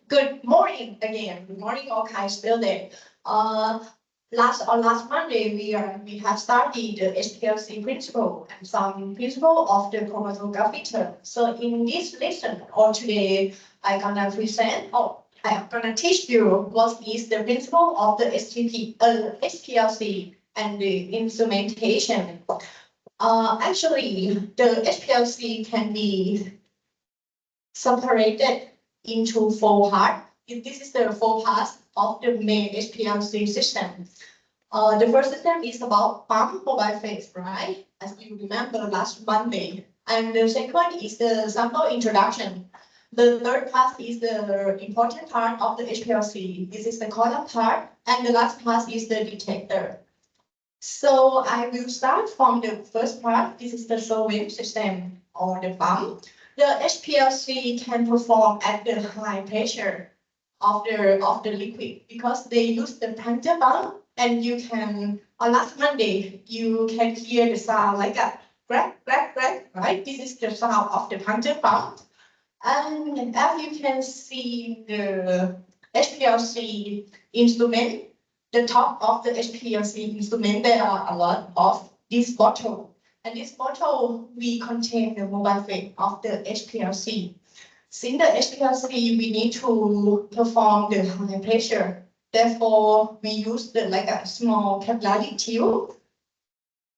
Good morning again. Good morning, all kinds still there. Last Monday we have studied the HPLC principle and some principle of the chromatography term. So in this lesson or today, I'm gonna teach you what is the principle of the HPLC and the instrumentation. Actually, the HPLC can be separated into four parts. This is the four parts of the main HPLC system. The first system is about pump mobile phase, right? As you remember last Monday. And the second is the sample introduction. The third part is the important part of the HPLC. This is the column part. And the last part is the detector. So I will start from the first part. This is the solvent system or the pump. The HPLC can perform at the high pressure of the liquid because they use the plunger pump, and you can on last Monday you can hear the sound like a crack, crack, crack, right? This is the sound of the plunger pump. And as you can see the HPLC instrument, the top of the HPLC instrument, there are a lot of this bottle. And this bottle, we contain the mobile phase of the HPLC. Since the HPLC, we need to perform the high pressure. Therefore, we use like a small capillary tube.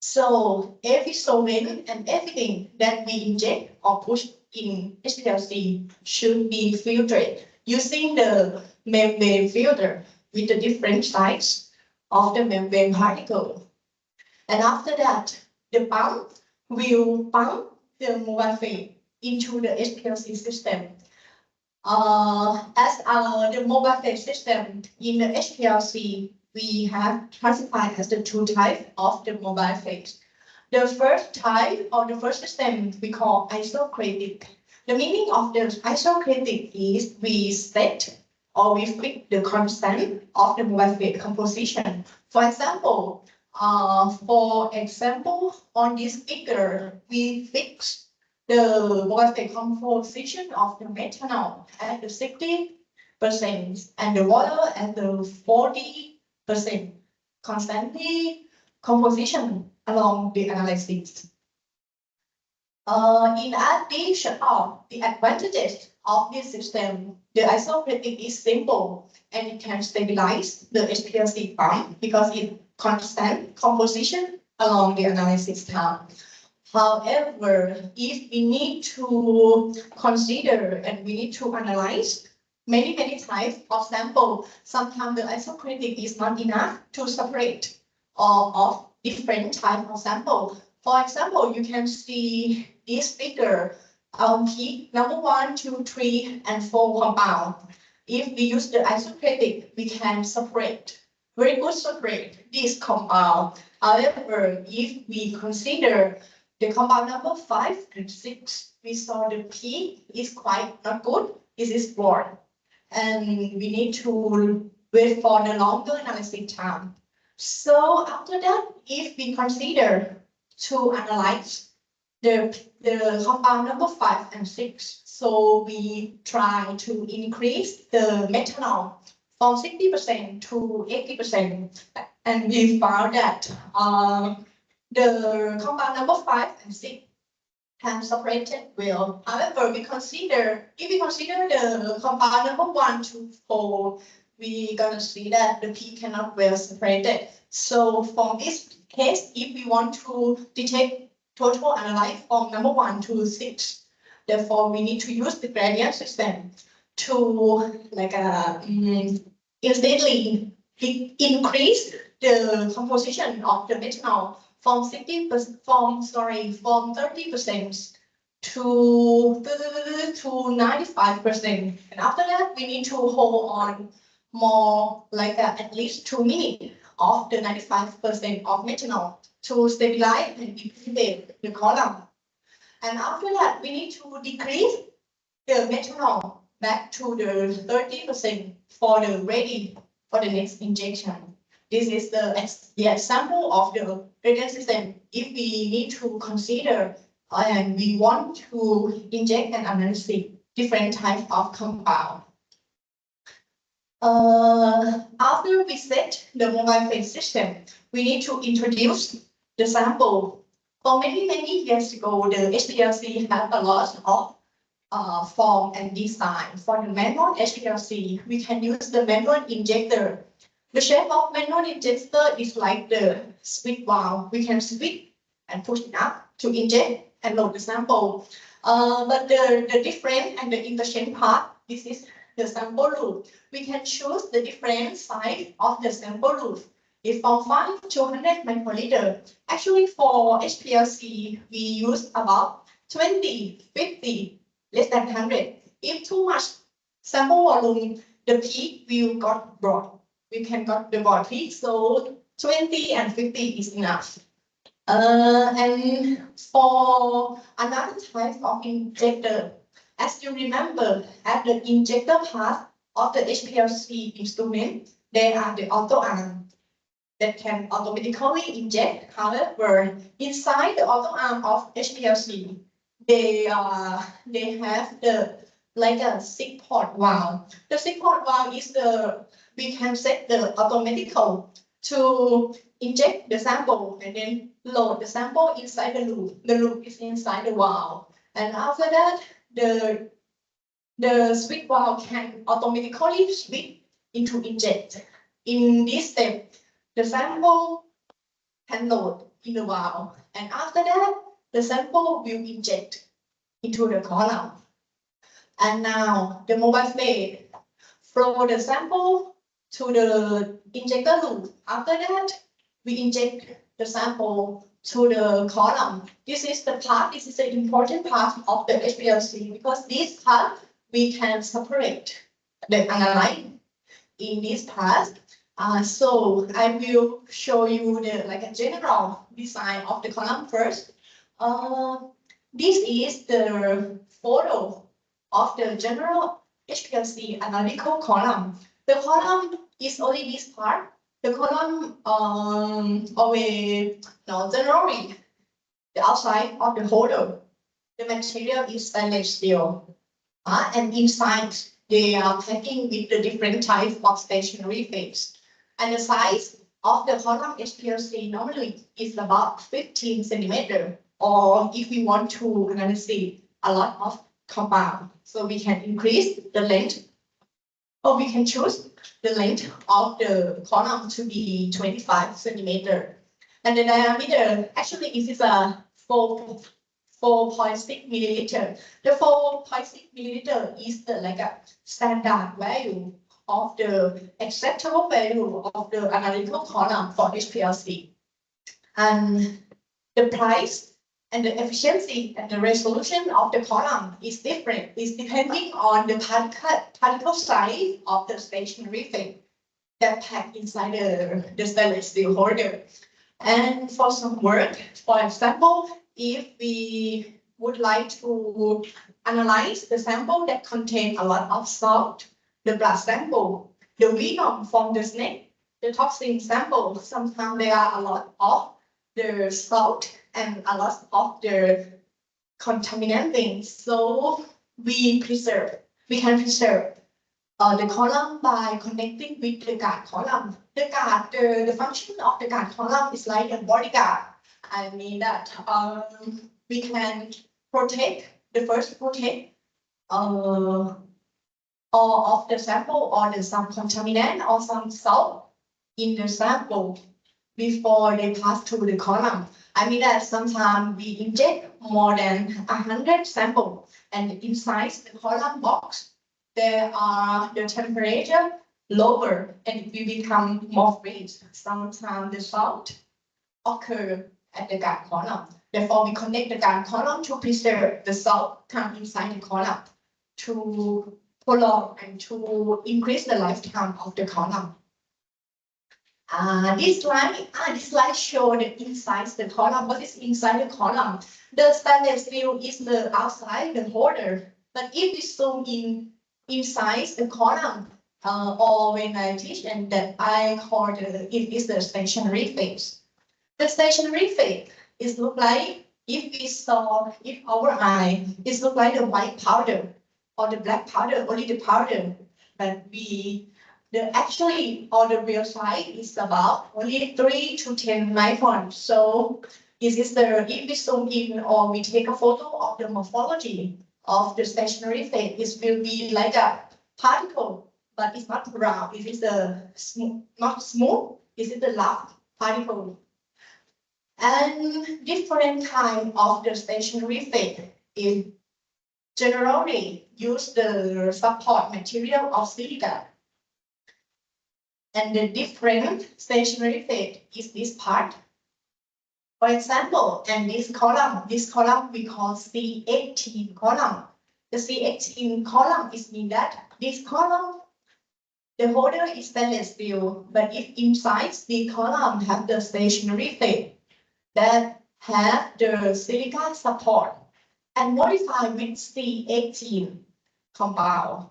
So every solvent and everything that we inject or push in HPLC should be filtered using the membrane filter with the different size of the membrane particle. And after that, the pump will pump the mobile phase into the HPLC system. The mobile phase system in the HPLC, we have classified as the two types of the mobile phase. The first type or the first system we call isochromatic. The meaning of the isochromatic is we set or we fix the constant of the mobile phase composition. For example, on this figure, we fix the mobile phase composition of the methanol at the 60% and the water at the 40%, constantly composition along the analysis. In addition of the advantages of this system, the isochromatic is simple and it can stabilize the HPLC pump because it constant composition along the analysis time. However, if we need to consider and we need to analyze many types of samples, sometimes the isochromatic is not enough to separate of different types of samples. For example, you can see this figure P number 1, 2, 3, and 4 compound. If we use the isochromatic, we can separate this compound. However, if we consider the compound number 5 and 6, we saw the P is quite not good. This is bored, and we need to wait for the longer analysis time. So after that, if we consider to analyze the compound number 5 and 6, so we try to increase the methanol from 60% to 80%, and we found that the compound number 5 and 6 can separate it well. However, if we consider the compound number 1 to 4, we're gonna see that the P cannot well separate it. So for this case, if we want to detect total analyte from number 1 to 6, therefore we need to use the gradient system to instantly increase the composition of the methanol from 30% to 95%. And after that, we need to hold on more at least 2 minutes of the 95% of methanol to stabilize and deplete the column. And after that, we need to decrease the methanol back to the 30% for the ready for the next injection. This is the example of the gradient system. If we need to consider and we want to inject and analyze different types of compound. After we set the mobile phase system, we need to introduce the sample. For many years ago, the HPLC had a lot of form and design. For the manual HPLC, we can use the manual injector. The shape of manual injector is like the switch valve. We can switch and push it up to inject and load the sample. But the different and the interchange part, this is the sample loop. We can choose the different size of the sample loop. It's from 5 to 100 microliter. Actually, for HPLC, we use about 20, 50, less than 100. If too much sample volume, the peak will got broad. We can got the broad peak, so 20 and 50 is enough. And for another type of injector, as you remember, at the injector part of the HPLC instrument, there are the auto arm that can automatically inject. However, inside the auto arm of HPLC, they have the like a 6-port valve. The 6-port valve is we can set the automatical to inject the sample and then load the sample inside the loop. The loop is inside the valve. And after that, the switch valve can automatically switch into inject. In this step, the sample can load in the valve. And after that, the sample will inject into the column. And now the mobile phase flow the sample to the injector loop. After that, we inject the sample to the column. This is the important part of the HPLC because this part we can separate the analyte in this part. So I will show you a general design of the column first. This is the photo of the general HPLC analytical column. The column is only this part. The column generally the outside of the holder. The material is stainless steel. And inside they are packing with the different types of stationary phase. And the size of the column HPLC normally is about 15 centimeter. Or if we want to analyze a lot of compound, so we can increase the length, or we can choose the length of the column to be 25 centimeter. And the diameter, actually, it is a 4.6 milliliter. The 4.6 milliliter is a standard value of the acceptable value of the analytical column for HPLC. And the price and the efficiency and the resolution of the column is different. It's depending on the particle size of the stationary phase that packed inside the stainless steel holder. And for some work, for example, if we would like to analyze the sample that contain a lot of salt, the blood sample, the venom from the snake, the toxin sample, sometimes there are a lot of the salt and a lot of the contaminant things. So we can preserve the column by connecting with the guard column. The function of the guard column is like a bodyguard. I mean that we can protect all of the sample or some contaminant or some salt in the sample before they pass to the column. I mean that sometimes we inject more than 100 samples, and inside the column box, there are the temperature lower and it will become more freeze. Sometimes the salt occur at the guard column. Therefore, we connect the guard column to preserve the salt come inside the column to prolong and to increase the lifetime of the column. This slide shows the inside the column. What is inside the column? The stainless steel is the outside the holder. But if we zoom in inside the column, or when I teach, and that I call it is the stationary phase. The stationary phase is look like if our eye is look like the white powder or the black powder, only the powder, but actually on the real side is about only 3 to 10 microns. So this is if we zoom in or we take a photo of the morphology of the stationary phase, it will be like a particle, but it's not round. It is not smooth. It is the rough particle. And different kind of the stationary phase is generally use the support material of silica. And the different stationary phase is this part. For example, and this column we call C18 column. The C18 column is mean that this column, the holder is stainless steel, but if inside the column have the stationary phase that have the silica support and modify with C18 compound.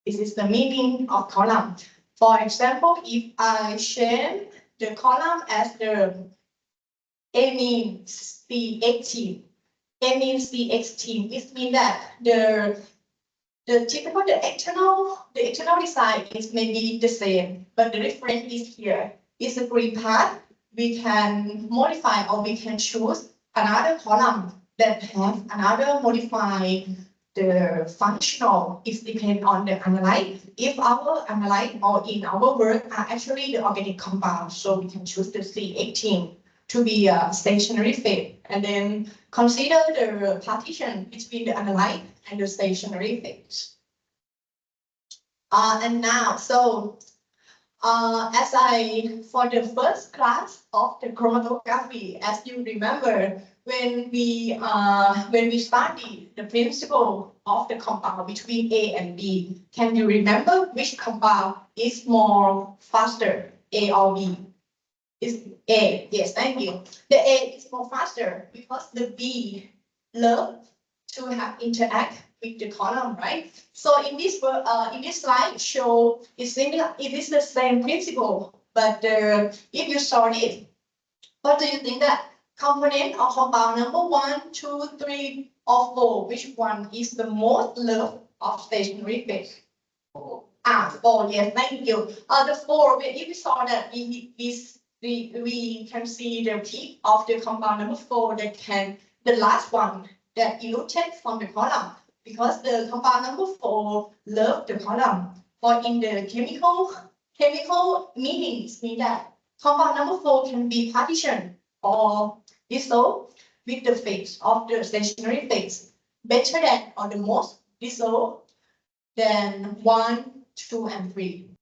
This is the meaning of column. For example, if I change the column as the EMI C18, EMI C18, it means that the typical external design is maybe the same, but the difference is here. It's a green part. We can modify or we can choose another column that have another modify the functional. It depends on the analyte. If our analyte or in our work are actually the organic compound, so we can choose the C18 to be a stationary phase, and then consider the partition between the analyte and the stationary phase. And now, for the first class of the chromatography, as you remember, when we study the principle of the compound between A and B, can you remember which compound is more faster, A or B? Is A, yes, thank you. The A is more faster because the B love to have interact with the column, right? So in this slide show it is the same principle, but if you sort it, what do you think that component of compound number 1, 2, 3, or 4, which one is the most loved of stationary phase? 4, yes, thank you. The 4, if we saw that we can see the tip of the compound number 4 the last one that eluted from the column, because the compound number 4 love the column. But in the chemical meanings mean that compound number 4 can be partitioned or dissolved with the phase of the stationary phase better than or the most dissolved than 1, 2, and 3.